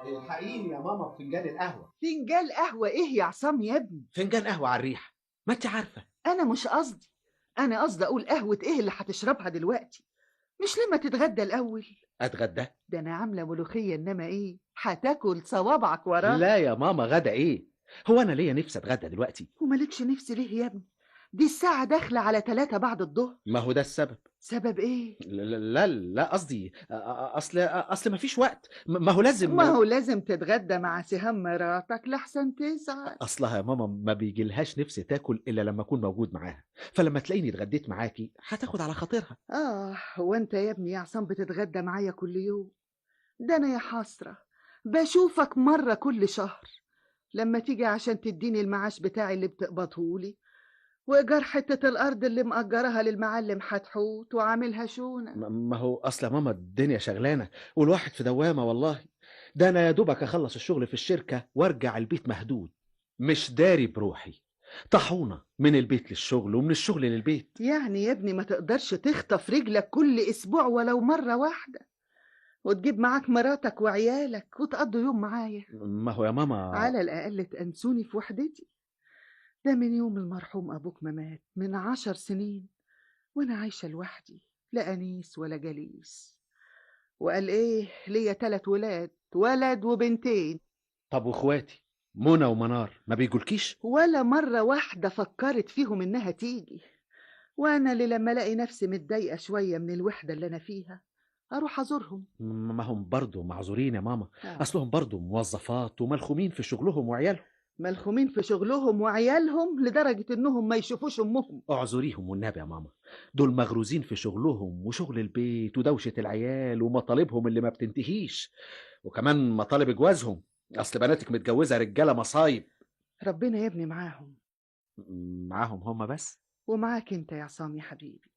الحقيني يا ماما بفنجان القهوة. فنجان قهوة ايه يا عصام يا ابني؟ فنجان قهوة على الريحة، ما انت عارفة. انا مش قصدي، انا قصدي اقول قهوة ايه اللي هتشربها دلوقتي؟ مش لما تتغدى الاول؟ اتغدى؟ ده انا عاملة ملوخية، انما ايه هتاكل صوابعك وراها. لا يا ماما، غدا ايه؟ هو انا ليا نفسي اتغدى دلوقتي؟ ومالكش نفس ليه يا ابني؟ دي الساعة داخلة على 3 بعد الظهر. ما هو ده السبب. سبب ايه؟ لا لا لا لا، قصدي اصل ما فيش وقت، ما هو ما لازم. هو لازم تتغدى مع سهام مراتك لحسن تزعل. اصلها يا ماما ما بيجيلهاش نفسي تاكل الا لما اكون موجود معاها، فلما تلاقيني اتغديت معاكي هتاخد على خاطرها. هو انت يا ابني يا عصام بتتغدى معايا كل يوم؟ ده انا يا حسرة بشوفك مرة كل شهر، لما تيجي عشان تديني المعاش بتاعي اللي بتقبضهولي، وإيجار حتة الأرض اللي مأجرها للمعلم حتحوت وعاملها شونة. ما هو اصل يا ماما الدنيا شغلانه والواحد في دوامه والله. ده انا يا دوبك اخلص الشغل في الشركه وارجع البيت مهدود، مش داري بروحي، طحونه من البيت للشغل ومن الشغل للبيت. يعني يا ابني ما تقدرش تخطف رجلك كل أسبوع ولو مرة واحدة، وتجيب معاك مراتك وعيالك وتقضوا يوم معايا؟ ما هو يا ماما. على الأقل تأنسوني في وحدتي. ده من يوم المرحوم أبوك ما مات من 10 سنين، وأنا عايشة لوحدي، لا أنيس ولا جليس. وقال إيه ليا 3 ولاد، ولد وبنتين. طب واخواتي منى ومنار ما بيجولكيش؟ ولا مرة واحدة فكرت فيهم إنها تيجي. وأنا اللي لما ألاقي نفسي متضايقة شوية من الوحدة اللي أنا فيها أروح أزورهم. ما هم برضه معذورين يا ماما، آه. اصلهم برضه موظفات وملخومين في شغلهم وعيالهم. ملخومين في شغلهم وعيالهم لدرجة إنهم ما يشوفوش أمهم. اعذريهم والنبي يا ماما، دول مغروزين في شغلهم وشغل البيت ودوشة العيال ومطالبهم اللي ما بتنتهيش، وكمان مطالب جوازهم، اصل بناتك متجوزة رجالة مصايب. ربنا يا ابني معاهم. معاهم هم بس؟ ومعاك أنت يا عصام يا حبيبي،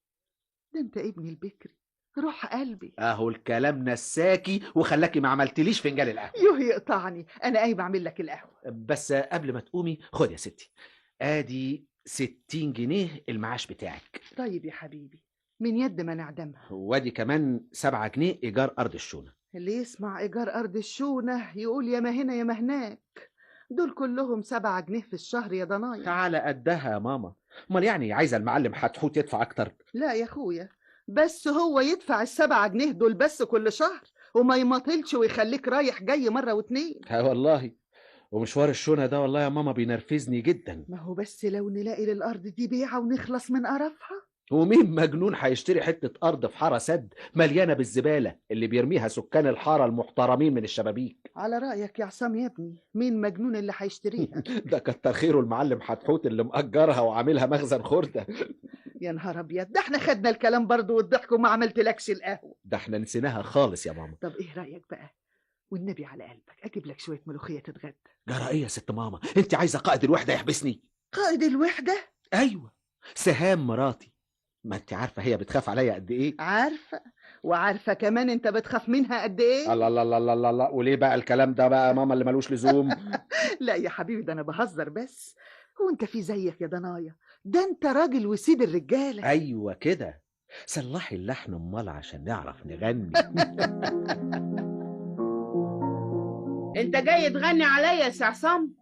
ده أنت ابني البكري، روح قلبي. اهو الكلام نساكي وخلاكي ما عملتليش فنجان القهوة. يوه يقطعني، أنا قايمة أعمل لك القهوة. بس قبل ما تقومي خد يا ستي، ادي 60 جنيه المعاش بتاعك، طيب يا حبيبي، من يد ما نعدمها. وادي كمان 7 جنيه ايجار ارض الشونة. اللي يسمع إيجار أرض الشونة يقول يا ما هنا يا ما هناك. دول كلهم 7 جنيه في الشهر يا ضنايا. على قدها يا ماما، امال يعني عايزه المعلم حتحوت يدفع اكتر؟ لا يا أخويا، بس هو يدفع ال7 جنيه دول بس كل شهر، وما يماطلش ويخليك رايح جاي مرة واتنين. ها والله، ومشوار الشونة ده والله يا ماما بينرفزني جدا. ما هو بس لو نلاقي للأرض دي بيعة ونخلص من قرفها. ومين مجنون هيشتري حتة أرض في حارة سد مليانة بالزبالة اللي بيرميها سكان الحارة المحترمين من الشبابيك؟ على رأيك يا عصام يا ابني، مين مجنون اللي هيشتريها؟ ده كتر خيره المعلم حتحوت اللي مأجرها وعاملها مخزن خردة. يا نهار أبيض، ده احنا خدنا الكلام برضو والضحك وما عملتلكش القهوة. ده احنا نسيناها خالص يا ماما. طب ايه رأيك بقى، والنبي على قلبك اجيب لك شوية ملوخية تتغدى؟ جرى ايه يا ست ماما، انت عايزة قائد الوحدة يحبسني؟ قائد الوحدة؟ ايوه، سهام مراتي، ما انت عارفة هي بتخاف عليا قد ايه. عارفة، وعارفة كمان انت بتخاف منها قد ايه. الله الله الله الله الله، وليه بقى الكلام ده بقى يا ماما اللي ملوش لزوم؟ لا يا حبيبي، ده انا بهزر بس. هو انت في زيك يا ضنايا؟ ده انت راجل وسيد الرجالة. ايوه كده، صلحي اللحن امال عشان نعرف نغني. انت جاي تغني عليا يا سي عصام؟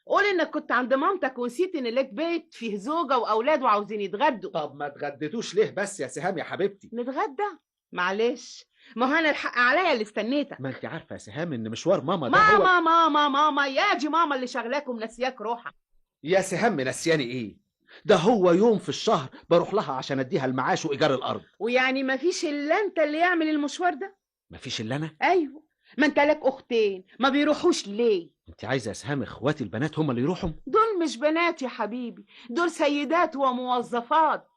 قول انك كنت عند مامتك ونسيت ان ليك بيت فيه زوجة واولاد وعاوزين يتغدوا. طب ما اتغديتوش ليه بس يا سهام يا حبيبتي؟ نتغدى؟ معلش، ما هو انا الحق عليا اللي استنيتك. ما انت عارفه يا سهام ان مشوار ماما ده هو. ماما يا دي ماما اللي شغلاك ومنسياك روحك. يا سهام منسياني ايه؟ ده هو يوم في الشهر بروح لها عشان اديها المعاش وايجار الارض. ويعني ما فيش الا انت اللي يعمل المشوار ده؟ مفيش الا انا؟ ايوه، ما انت لك اختين، ما بيروحوش ليه؟ انت عايزه يا سهام اخواتي البنات هم اللي يروحوا؟ دول مش بنات يا حبيبي، دول سيدات وموظفات،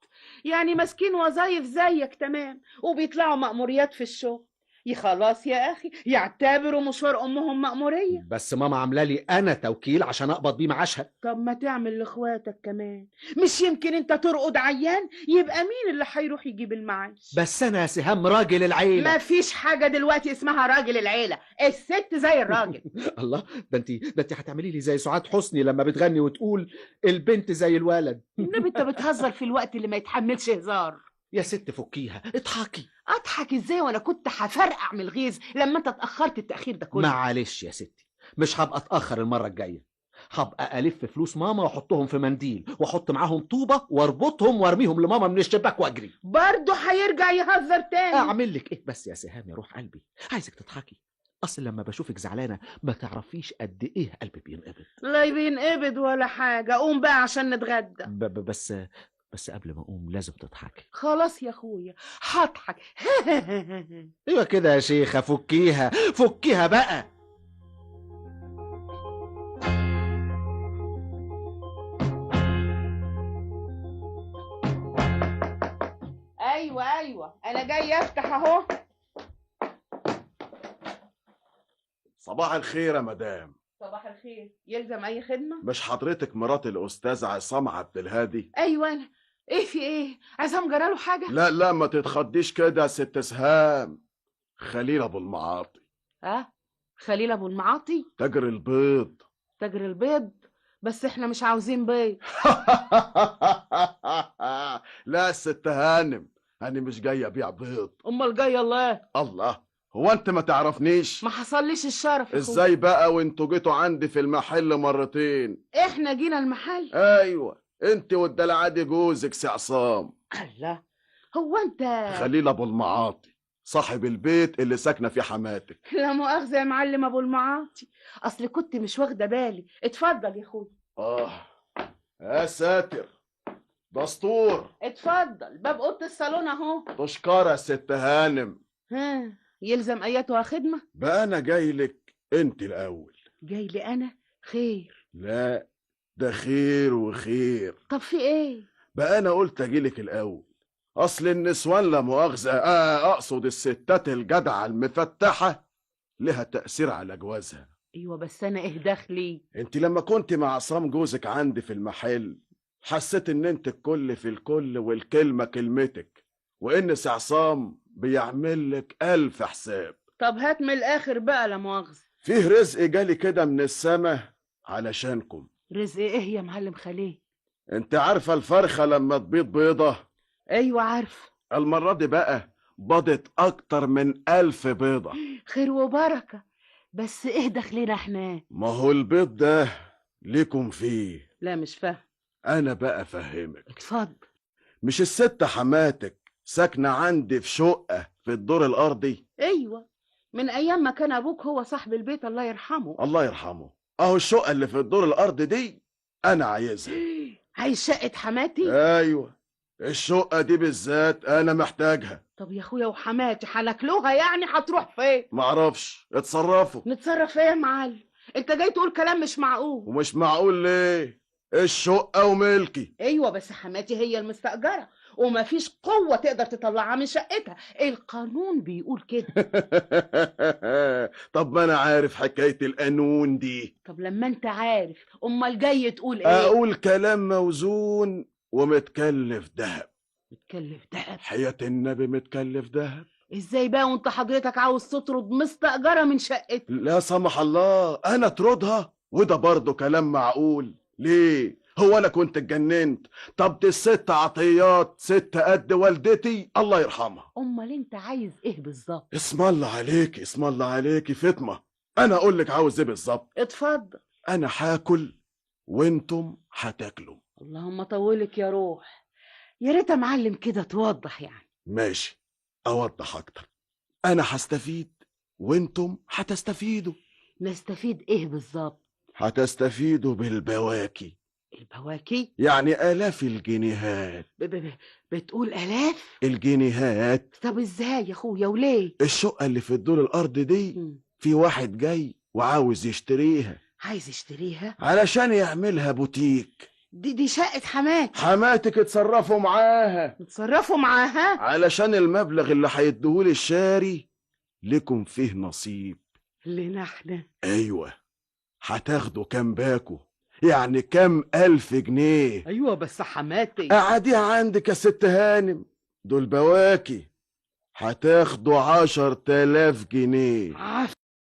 يعني ماسكين وظايف زيك تمام وبيطلعوا مأموريات في الشغل. يا خلاص يا أخي، يعتبروا مشوار أمهم مأمورية. بس ماما عامله لي انا توكيل عشان اقبض بيه معاشها. طب ما تعمل لإخواتك كمان، مش يمكن أنت ترقد عيان يبقى مين اللي هيروح يجيب المعاش؟ بس انا يا سهام راجل العيله. ما فيش حاجة دلوقتي اسمها راجل العيلة، الست زي الراجل. الله، ده انت هتعملي لي زي سعاد حسني لما بتغني وتقول البنت زي الولد. النبي انت بتهزر في الوقت اللي ما يتحملش هزار. يا ست فكيها اضحكي. اضحك ازاي وانا كنت هفرقع من الغيظ لما انت اتاخرت التاخير ده كله؟ معلش يا ستي، مش هبقى اتاخر المره الجايه. هبقى الف فلوس ماما واحطهم في منديل واحط معاهم طوبه واربطهم وارميهم لماما من الشباك واجري. برضه هيرجع يهزر تاني. اعمل لك ايه بس يا سهام يا روح قلبي؟ عايزك تضحكي. اصل لما بشوفك زعلانه ما تعرفيش قد ايه قلبي بينقبض. لا بينقبض ولا حاجه. قوم بقى عشان نتغدى. بس قبل ما اقوم لازم تضحكي. خلاص يا اخويا هضحك. ايوه كده يا شيخه، فكيها فكيها بقى. ايوه انا جاي افتح اهو. صباح الخير يا مدام. صباح الخير. يلزم اي خدمه؟ مش حضرتك مرات الاستاذ عصام عبد الهادي؟ ايوه انا. ايه في ايه؟ عصام جراله حاجه؟ لا ما تتخضيش كده يا ست سهام. خليل ابو المعاطي. ها؟ خليل ابو المعاطي؟ تاجر البيض. تاجر البيض؟ بس احنا مش عاوزين بيض. لا يا ست هانم، انا مش جاي ابيع بيض. امال جاي الله؟ الله، هو انت ما تعرفنيش؟ ما حصليش الشرف يا ازاي بقى وانتوا جيتوا عندي في المحل مرتين؟ احنا جينا المحل؟ ايوه انت والدلعادي جوزك سي عصام. الله، هو انت خليل ابو المعاطي صاحب البيت اللي ساكنه فيه حماتك. لا مؤاخذه يا معلم ابو المعاطي، اصل كنت مش واخده بالي. اتفضل يا اخويا. يا ساتر، دستور. اتفضل، باب اوضه الصالون اهو. تشكر يا ست هانم. ها، يلزم اياتها خدمه؟ بقى انا جاي لك انت الاول. جاي لي انا؟ خير؟ لا، ده خير وخير. طب في ايه؟ بقى انا قلت اجيلك الاول، اصل النسوان لا مؤاخذه اقصد الستات الجدعه المفتحه لها تاثير على جوازها. ايوه بس انا ايه دخلي؟ انت لما كنت مع عصام جوزك عندي في المحل حسيت ان انت الكل في الكل والكلمه كلمتك، وان سي عصام بيعمل لك 1000 حساب. طب هات من الاخر بقى، لا مؤاخذه. فيه رزق جالي كده من السما علشانكم. رزق ايه يا معلم خليل؟ انت عارفه الفرخه لما تبيض بيضه؟ ايوه عارف. المره دي بقى بضت اكتر من 1000 بيضه. خير وبركه، بس ايه دخلنا احنا؟ ما هو البيض ده ليكم فيه. لا مش فاهم. انا بقى افهمك. اتفضل. مش الست حماتك ساكنه عندي في شقه في الدور الارضي؟ ايوه، من ايام ما كان ابوك هو صاحب البيت الله يرحمه. الله يرحمه. اهو الشقه اللي في الدور الارضي دي انا عايزها. عايز شقه حماتي؟ ايوه، الشقه دي بالذات انا محتاجها. طب يا اخويا وحماتي هناكلوها يعني؟ هتروح فين؟ معرفش، اتصرفوا. نتصرف ايه يا معلم؟ انت جاي تقول كلام مش معقول. ومش معقول ليه؟ الشقه وملكي. ايوه بس حماتي هي المستأجرة ومفيش قوة تقدر تطلعها من شقتها، القانون بيقول كده. طب ما انا عارف حكايه القانون دي. طب لما انت عارف امال جاي تقول ايه؟ اقول كلام موزون ومتكلف دهب. متكلف دهب؟ حياة النبي متكلف دهب. ازاي بقى وانت حضرتك عاوز تطرد مستأجرة من شقتها؟ لا سمح الله، انا اطردها؟ وده برضه كلام معقول؟ ليه؟ هو انا كنت اتجننت؟ طب دي الست عطيات ست قد والدتي الله يرحمها. امال انت عايز ايه بالظبط؟ اسم الله عليكي، اسم الله عليكي فاطمه. انا اقول لك عاوز ايه بالظبط. اتفضل. انا هاكل وانتم هتاكلوا. اللهم طولك يا روح. يا ريت يا معلم كده توضح يعني. ماشي، اوضح اكتر. انا هستفيد وانتم هتستفيدوا. نستفيد ايه بالظبط؟ هتستفيدوا بالبواكي. البواكي؟ يعني آلاف الجنيهات. بتقول آلاف؟ الجنيهات. طب ازاي يا اخويا وليه؟ الشقة اللي في الدور الأرض دي في واحد جاي وعاوز يشتريها. عايز يشتريها؟ علشان يعملها بوتيك. دي شقة حماتي. حماتك اتصرفوا معاها. اتصرفوا معاها؟ علشان المبلغ اللي هيديهولي الشاري لكم فيه نصيب. لنا احنا؟ ايوه، هتاخدوا كام باكو، يعني كام 1000 جنيه. ايوه بس حماتي. قعديها عندك يا ست هانم، دول بواكي. هتاخدوا 10000 جنيه.